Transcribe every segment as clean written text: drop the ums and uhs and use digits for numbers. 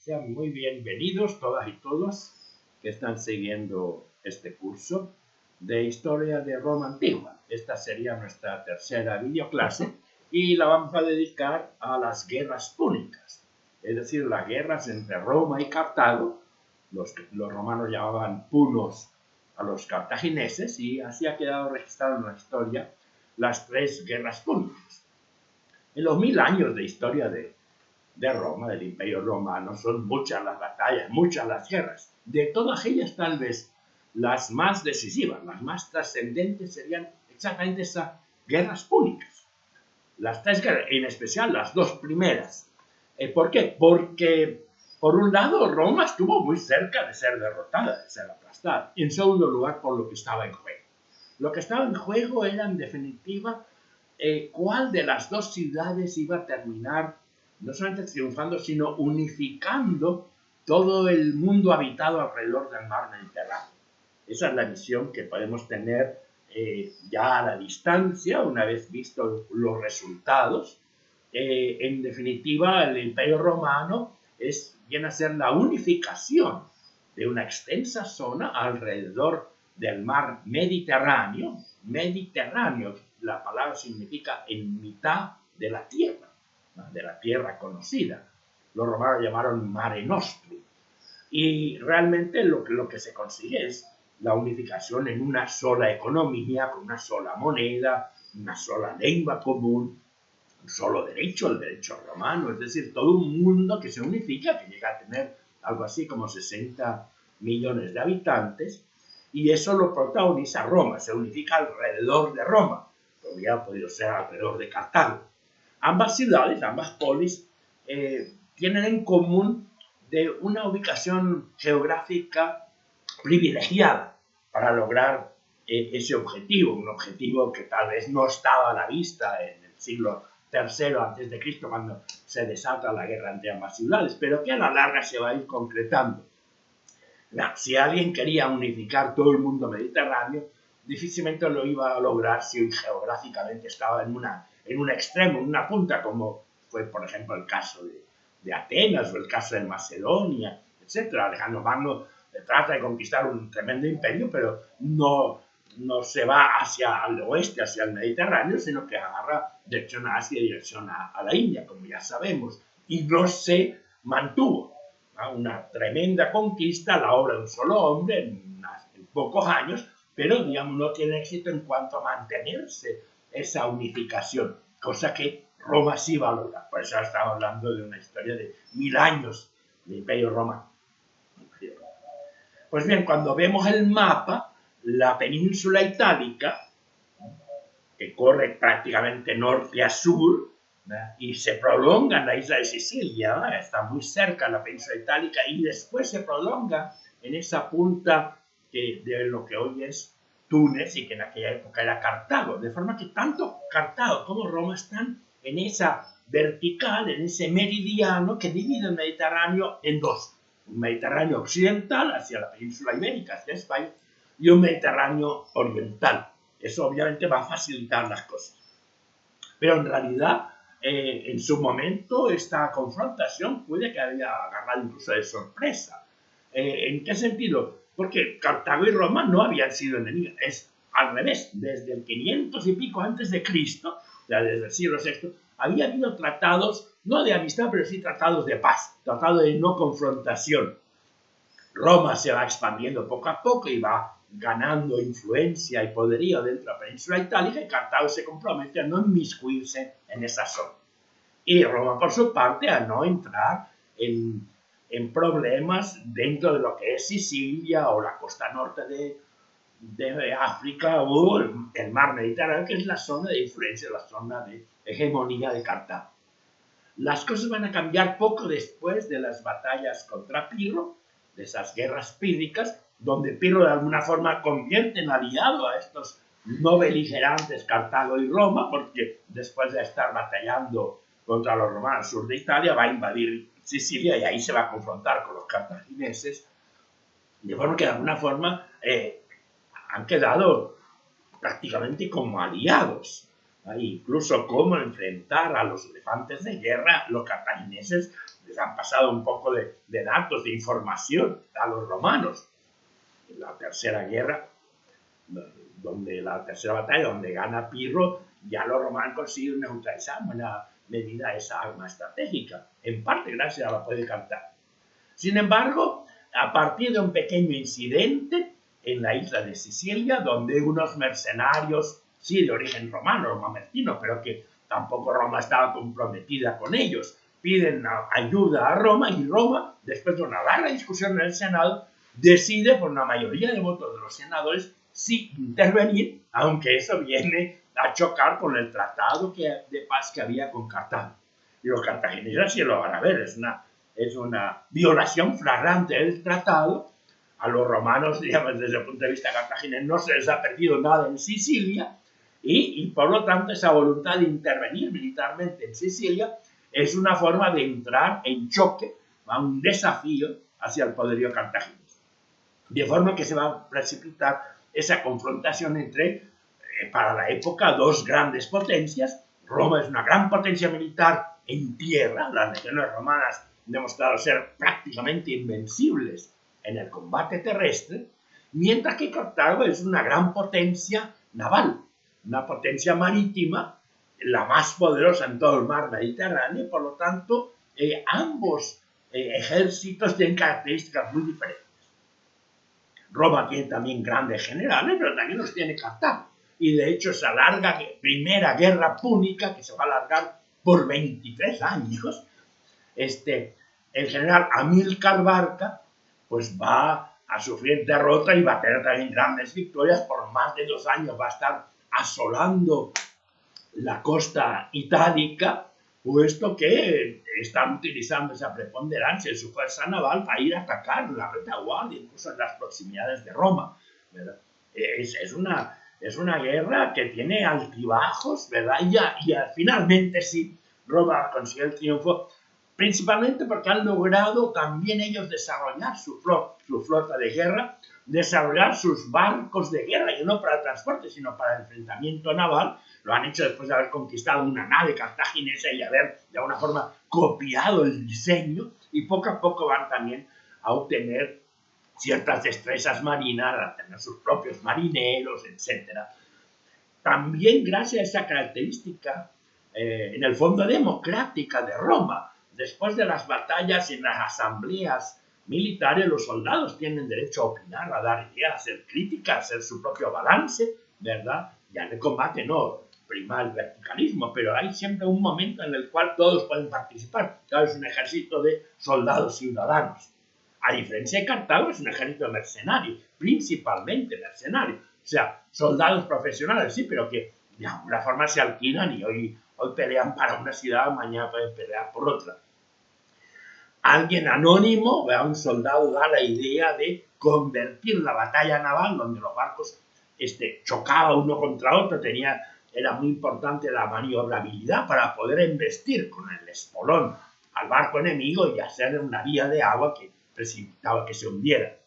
Sean muy bienvenidos todas y todos que están siguiendo este curso de Historia de Roma Antigua. Esta sería nuestra tercera videoclase y la vamos a dedicar a las guerras púnicas, es decir, las guerras entre Roma y Cartago. Los romanos llamaban punos a los cartagineses y así ha quedado registrado en la historia las tres guerras púnicas. En los 1000 años de historia de Roma, del Imperio Romano, son muchas las batallas, muchas las guerras. De todas ellas, tal vez las más decisivas, las más trascendentes serían exactamente esas guerras púnicas. Las tres guerras, en especial las dos primeras. ¿Por qué? Porque, por un lado, Roma estuvo muy cerca de ser derrotada, de ser aplastada. En segundo lugar, por lo que estaba en juego. Lo que estaba en juego era, en definitiva, cuál de las dos ciudades iba a terminar no solamente triunfando, sino unificando todo el mundo habitado alrededor del mar Mediterráneo. Esa es la visión que podemos tener ya a la distancia, una vez vistos los resultados. En definitiva, el Imperio Romano viene a ser la unificación de una extensa zona alrededor del mar Mediterráneo. Mediterráneo, la palabra significa en mitad de la tierra conocida. Los romanos llamaron Mare Nostrum. Y realmente lo que se consigue es la unificación en una sola economía, con una sola moneda, una sola lengua común, un solo derecho, el derecho romano, es decir, todo un mundo que se unifica, que llega a tener algo así como 60 millones de habitantes, y eso lo protagoniza Roma, se unifica alrededor de Roma, pero ya ha podido ser alrededor de Cartago. Ambas ciudades, ambas polis, tienen en común de una ubicación geográfica privilegiada para lograr ese objetivo, un objetivo que tal vez no estaba a la vista en el siglo III a.C., cuando se desata la guerra entre ambas ciudades, pero que a la larga se va a ir concretando. Si alguien quería unificar todo el mundo mediterráneo, difícilmente lo iba a lograr si geográficamente estaba en un extremo, en una punta, como fue, por ejemplo, el caso de Atenas o el caso de Macedonia, etc. Alejandro Magno trata de conquistar un tremendo imperio, pero no se va hacia el oeste, hacia el Mediterráneo, sino que agarra dirección a Asia y dirección a la India, como ya sabemos, y no se mantuvo. Una tremenda conquista, la obra de un solo hombre en pocos años, pero digamos no tiene éxito en cuanto a mantenerse esa unificación, cosa que Roma sí va a lograr. Por eso estamos hablando de una historia de 1000 años de Imperio Romano. Pues bien, cuando vemos el mapa, la península itálica, que corre prácticamente norte a sur, y se prolonga en la isla de Sicilia, está muy cerca de la península itálica, y después se prolonga en esa punta de lo que hoy es Túnez y que en aquella época era Cartago, de forma que tanto Cartago como Roma están en esa vertical, en ese meridiano que divide el Mediterráneo en dos: un Mediterráneo occidental hacia la península ibérica, hacia España, y un Mediterráneo oriental. Eso obviamente va a facilitar las cosas. Pero en realidad, en su momento, esta confrontación puede que haya agarrado incluso de sorpresa. ¿En qué sentido? Porque Cartago y Roma no habían sido enemigas. Es al revés. Desde el 500 y pico antes de Cristo, ya desde el siglo VI, había habido tratados, no de amistad, pero sí tratados de paz, tratados de no confrontación. Roma se va expandiendo poco a poco y va ganando influencia y poderío dentro de la península itálica, y Cartago se compromete a no inmiscuirse en esa zona. Y Roma, por su parte, a no entrar en problemas dentro de lo que es Sicilia o la costa norte de África o el mar Mediterráneo, que es la zona de influencia, la zona de hegemonía de Cartago. Las cosas van a cambiar poco después de las batallas contra Pirro, de esas guerras pírricas, donde Pirro de alguna forma convierte en aliado a estos no beligerantes Cartago y Roma, porque después de estar batallando contra los romanos al sur de Italia, va a invadir Sicilia y ahí se va a confrontar con los cartagineses, de forma que de alguna forma han quedado prácticamente como aliados. Incluso cómo enfrentar a los elefantes de guerra, los cartagineses les han pasado un poco de datos, de información a los romanos. En la tercera guerra, la tercera batalla, donde gana Pirro, ya los romanos consiguen neutralizar en buena medida esa arma estratégica, en parte gracias a la poder cantar. Sin embargo, a partir de un pequeño incidente en la isla de Sicilia, donde unos mercenarios, sí de origen romano, mamertino, pero que tampoco Roma estaba comprometida con ellos, piden ayuda a Roma, y Roma, después de una larga discusión en el Senado, decide por una mayoría de votos de los senadores sí intervenir, aunque eso viene a chocar con el tratado de paz que había con Cartago. Y los cartagineses sí lo van a ver, es una violación flagrante del tratado. A los romanos, digamos, desde el punto de vista cartaginés, no se les ha perdido nada en Sicilia, y por lo tanto esa voluntad de intervenir militarmente en Sicilia es una forma de entrar en choque, a un desafío hacia el poderío cartaginés. De forma que se va a precipitar esa confrontación entre, para la época, dos grandes potencias. Roma es una gran potencia militar en tierra, las legiones romanas han demostrado ser prácticamente invencibles en el combate terrestre, mientras que Cartago es una gran potencia naval, una potencia marítima, la más poderosa en todo el mar Mediterráneo. Por lo tanto, ambos ejércitos tienen características muy diferentes. Roma tiene también grandes generales, pero también los tiene Cartago. Y de hecho esa larga primera guerra púnica, que se va a alargar por 23 años, el general Amílcar Barca pues va a sufrir derrota y va a tener también grandes victorias. Por más de 2 años va a estar asolando la costa itálica, puesto que están utilizando esa preponderancia de su fuerza naval para ir a atacar la retaguardia, incluso en las proximidades de Roma, ¿verdad? Es una guerra que tiene altibajos, ¿verdad? Y finalmente sí, Roma consigue el triunfo, principalmente porque han logrado también ellos desarrollar su flota de guerra, desarrollar sus barcos de guerra, y no para transporte, sino para el enfrentamiento naval. Lo han hecho después de haber conquistado una nave cartaginesa y haber de alguna forma copiado el diseño, y poco a poco van también a obtener ciertas destrezas marinas, a tener sus propios marineros, etc. También gracias a esa característica, en el fondo democrática de Roma, después de las batallas y en las asambleas militares, los soldados tienen derecho a opinar, a dar ideas, a hacer críticas, a hacer su propio balance, ¿verdad? Ya en el combate no prima el verticalismo, pero hay siempre un momento en el cual todos pueden participar. Claro, es un ejército de soldados ciudadanos. A diferencia de Cartago, es un ejército de mercenarios, principalmente mercenarios. O sea, soldados profesionales, sí, pero que de alguna forma se alquilan y hoy pelean para una ciudad, mañana pueden pelear por otra. Alguien anónimo, un soldado, da la idea de convertir la batalla naval, donde los barcos chocaban uno contra otro, era muy importante la maniobrabilidad para poder embestir con el espolón al barco enemigo y hacer una vía de agua que precipitaba que se hundiera.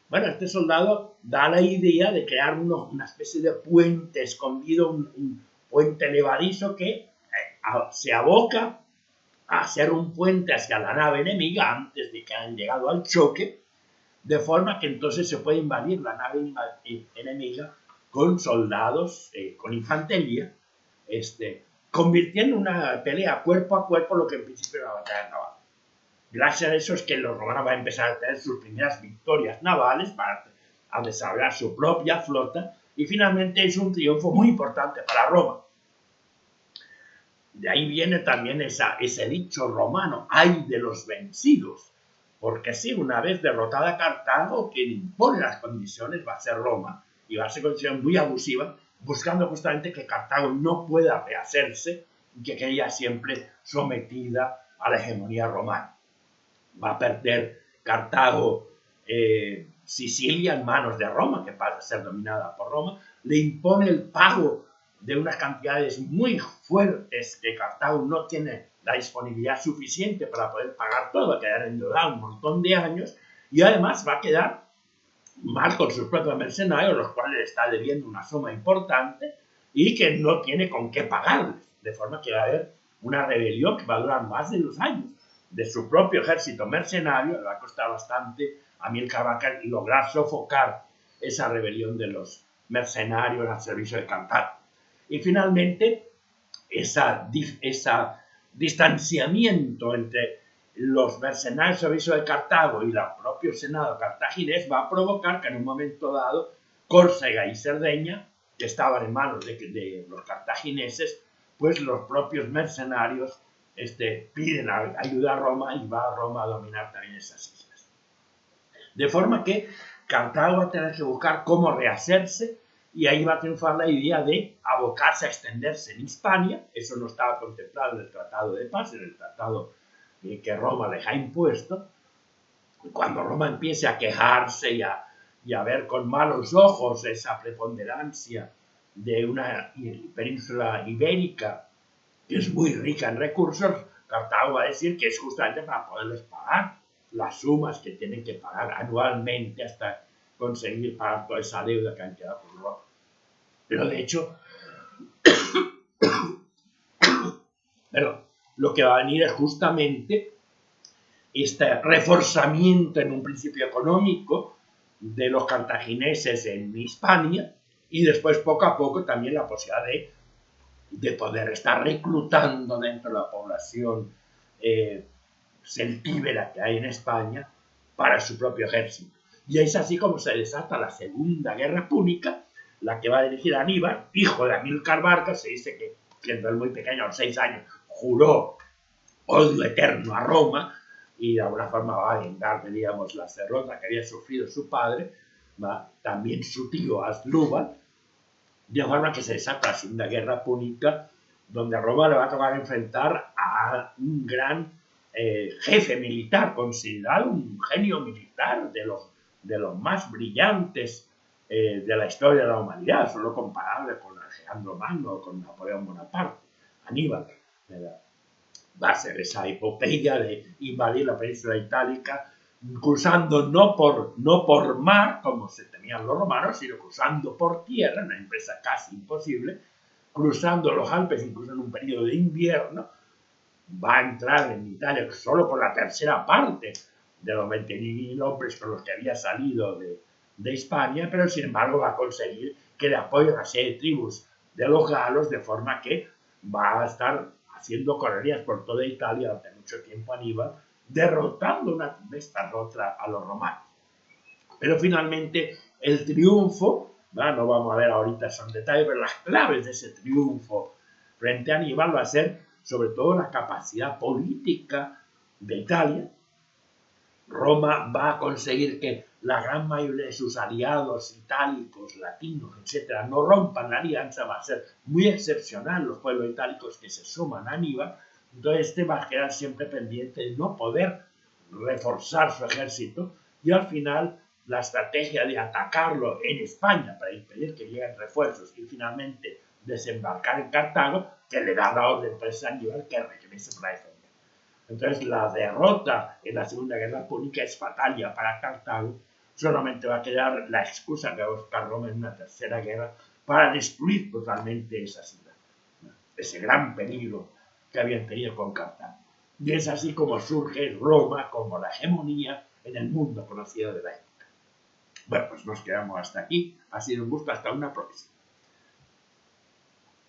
Bueno, este soldado da la idea de crear una especie de puente escondido, un puente levadizo que se aboca a hacer un puente hacia la nave enemiga antes de que hayan llegado al choque, de forma que entonces se puede invadir la nave enemiga con soldados, con infantería, convirtiendo una pelea cuerpo a cuerpo lo que en principio era una batalla naval. Gracias a eso es que los romanos van a empezar a tener sus primeras victorias navales, a desarrollar su propia flota, y finalmente es un triunfo muy importante para Roma. De ahí viene también ese dicho romano, ¡ay de los vencidos! Porque sí, una vez derrotada Cartago, quien impone las condiciones va a ser Roma, y va a ser condición muy abusiva, buscando justamente que Cartago no pueda rehacerse y que quede siempre sometida a la hegemonía romana. Va a perder Cartago Sicilia en manos de Roma, que pasa a ser dominada por Roma, le impone el pago de unas cantidades muy fuertes que Cartago no tiene la disponibilidad suficiente para poder pagar todo, va a quedar endeudado un montón de años, y además va a quedar mal con sus propios mercenarios, los cuales le está debiendo una suma importante y que no tiene con qué pagarles, de forma que va a haber una rebelión que va a durar más de 2 años. de su propio ejército mercenario. Le va a costar bastante a Amílcar Barca lograr sofocar esa rebelión de los mercenarios al servicio de Cartago. Y finalmente, ese distanciamiento entre los mercenarios al servicio de Cartago y el propio Senado cartaginés va a provocar que en un momento dado Córcega y Cerdeña, que estaban en manos de los cartagineses, pues los propios mercenarios piden ayuda a Roma y va a Roma a dominar también esas islas. De forma que Cartago va a tener que buscar cómo rehacerse y ahí va a triunfar la idea de abocarse a extenderse en Hispania. Eso no estaba contemplado en el Tratado de Paz, en el tratado que Roma les ha impuesto. Cuando Roma empiece a quejarse y a ver con malos ojos esa preponderancia de una península ibérica que es muy rica en recursos, Cartago va a decir que es justamente para poderles pagar las sumas que tienen que pagar anualmente hasta conseguir pagar toda esa deuda que han quedado con Roma. Pero de hecho, lo que va a venir es justamente este reforzamiento en un principio económico de los cartagineses en Hispania y después poco a poco también la posibilidad de poder estar reclutando dentro de la población celtíbera que hay en España para su propio ejército. Y es así como se desata la Segunda Guerra Púnica, la que va a dirigir Aníbal, hijo de Amílcar Barca. Se dice que, siendo él muy pequeño, a los 6 años, juró odio eterno a Roma y de alguna forma va a vengar, digamos, la derrota que había sufrido su padre, también su tío Asdrúbal, de forma que se desata la Segunda Guerra Púnica, donde a Roma le va a tocar enfrentar a un gran jefe militar, considerado un genio militar de los más brillantes de la historia de la humanidad, solo comparable con Alejandro Magno o con Napoleón Bonaparte, Aníbal. Va a ser esa epopeya de invadir la península itálica, cruzando no por mar, como se temían los romanos, sino cruzando por tierra, una empresa casi imposible, cruzando los Alpes, incluso en un periodo de invierno. Va a entrar en Italia solo con la tercera parte de los 20.000 hombres con los que había salido de Hispania, pero sin embargo va a conseguir que le apoyen a 6 tribus de los galos, de forma que va a estar haciendo correrías por toda Italia durante mucho tiempo Aníbal, derrotando una vez tras otra a los romanos. Pero finalmente el triunfo, no vamos a ver ahorita son detalles, pero las claves de ese triunfo frente a Aníbal va a ser sobre todo la capacidad política de Italia. Roma va a conseguir que la gran mayoría de sus aliados itálicos, latinos, etc., no rompan la alianza. Va a ser muy excepcional los pueblos itálicos que se suman a Aníbal. Entonces va a quedar siempre pendiente de no poder reforzar su ejército y al final la estrategia de atacarlo en España para impedir que lleguen refuerzos y finalmente desembarcar en Cartago, que le da la orden a Aníbal que regrese para defender. Entonces la derrota en la Segunda Guerra Púnica es fatal ya para Cartago. Solamente va a quedar la excusa que va a buscar Roma en una tercera guerra para destruir totalmente esa ciudad, ese gran peligro que habían tenido con Cartago. Y es así como surge Roma como la hegemonía en el mundo conocido de la época. Bueno, pues nos quedamos hasta aquí. Ha sido un gusto. Hasta una próxima.